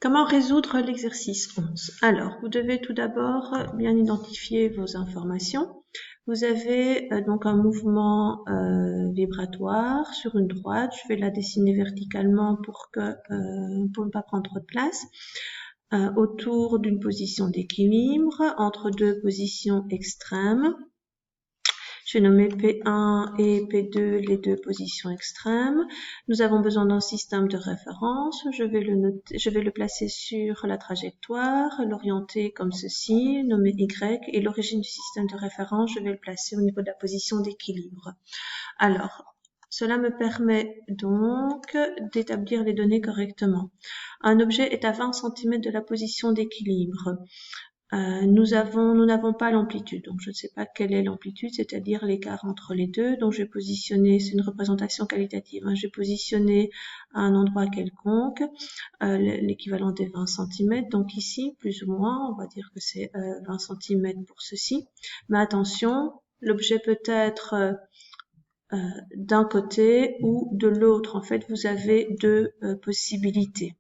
Comment résoudre l'exercice 11? Alors, vous devez tout d'abord bien identifier vos informations. Vous avez donc un mouvement vibratoire sur une droite. Je vais la dessiner verticalement pour ne pas prendre trop de place. Autour d'une position d'équilibre, entre deux positions extrêmes. Je vais nommer P1 et P2 les deux positions extrêmes. Nous avons besoin d'un système de référence. Je vais le placer sur la trajectoire, l'orienter comme ceci, nommer Y, et l'origine du système de référence, je vais le placer au niveau de la position d'équilibre. Alors, cela me permet donc d'établir les données correctement. Un objet est à 20 cm de la position d'équilibre. Nous n'avons pas l'amplitude, donc je ne sais pas quelle est l'amplitude, c'est-à-dire l'écart entre les deux. Donc je vais positionner, c'est une représentation qualitative, hein, je vais positionner à un endroit quelconque, l'équivalent des 20 cm. Donc ici, plus ou moins, on va dire que c'est 20 cm pour ceci. Mais attention, l'objet peut être d'un côté ou de l'autre. En fait, vous avez deux possibilités.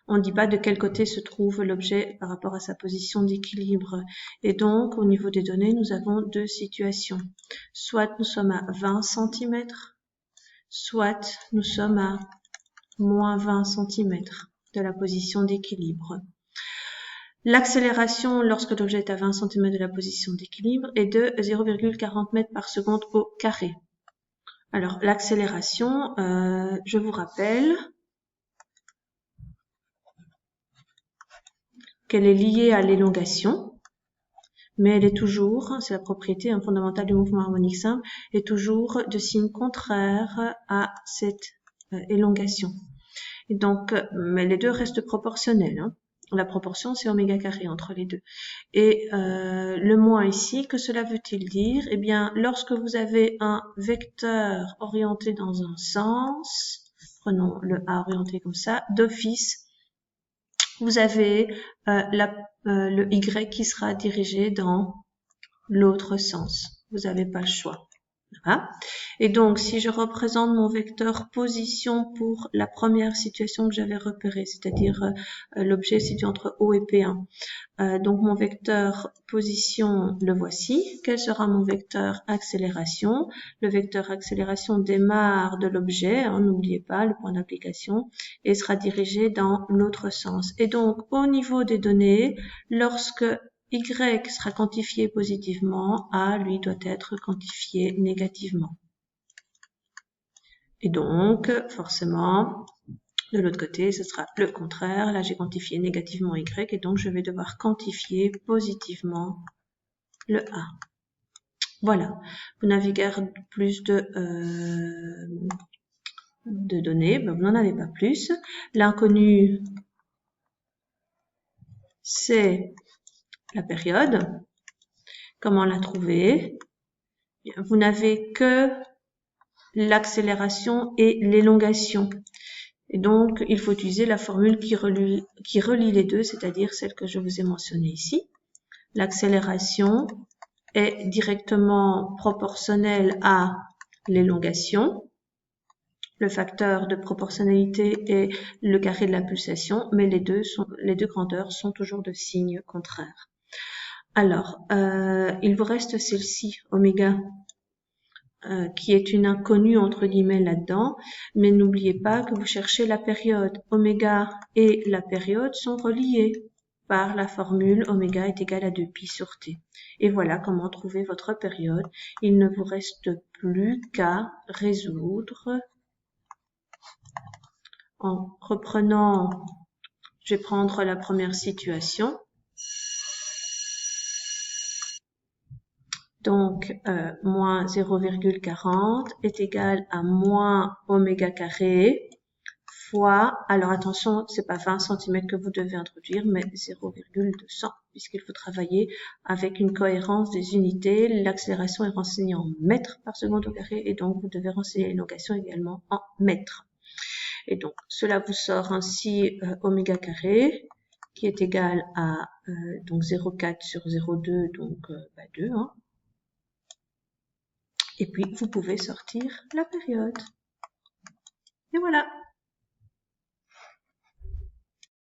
On ne dit pas de quel côté se trouve l'objet par rapport à sa position d'équilibre. Et donc, au niveau des données, nous avons deux situations. Soit nous sommes à 20 cm, soit nous sommes à moins 20 cm de la position d'équilibre. L'accélération lorsque l'objet est à 20 cm de la position d'équilibre est de 0,40 mètres par seconde au carré. Alors, l'accélération, je vous rappelle qu'elle est liée à l'élongation, mais elle est toujours, c'est la propriété fondamentale du mouvement harmonique simple, est toujours de signe contraire à cette élongation. Et donc, mais les deux restent proportionnels. Hein. La proportion, c'est oméga carré entre les deux. Et le moins ici, que cela veut-il dire? Eh bien, lorsque vous avez un vecteur orienté dans un sens, prenons le A orienté comme ça, d'office, vous avez le Y qui sera dirigé dans l'autre sens. Vous n'avez pas le choix. Voilà. Et donc, si je représente mon vecteur position pour la première situation que j'avais repérée, c'est-à-dire l'objet situé entre O et P1. Donc, mon vecteur position, le voici. Quel sera mon vecteur accélération? Le vecteur accélération démarre de l'objet, hein, n'oubliez pas le point d'application, et sera dirigé dans l'autre sens. Et donc, au niveau des données, lorsque Y sera quantifié positivement, A, lui, doit être quantifié négativement. Et donc, forcément, de l'autre côté, ce sera le contraire. Là, j'ai quantifié négativement Y et donc je vais devoir quantifier positivement le A. Voilà. Vous n'avez guère plus de données. Ben, vous n'en avez pas plus. L'inconnu, c'est la période. Comment la trouver? Vous n'avez que l'accélération et l'élongation. Et donc, il faut utiliser la formule qui relie les deux, c'est-à-dire celle que je vous ai mentionnée ici. L'accélération est directement proportionnelle à l'élongation. Le facteur de proportionnalité est le carré de la pulsation, mais les deux grandeurs sont toujours de signe contraire. Alors, il vous reste celle-ci, oméga, qui est une inconnue entre guillemets là-dedans, mais n'oubliez pas que vous cherchez la période. Oméga et la période sont reliés par la formule oméga est égal à 2pi sur t. Et voilà comment trouver votre période. Il ne vous reste plus qu'à résoudre. En reprenant, je vais prendre la première situation. Donc, moins 0,40 est égal à moins oméga carré fois, alors attention, c'est pas 20 cm que vous devez introduire, mais 0,200, puisqu'il faut travailler avec une cohérence des unités. L'accélération est renseignée en mètres par seconde au carré, et donc vous devez renseigner l'élongation également en mètres. Et donc, cela vous sort ainsi oméga carré, qui est égal à donc 0,4 sur 0,2, donc 2, hein. Et puis, vous pouvez sortir la période. Et voilà.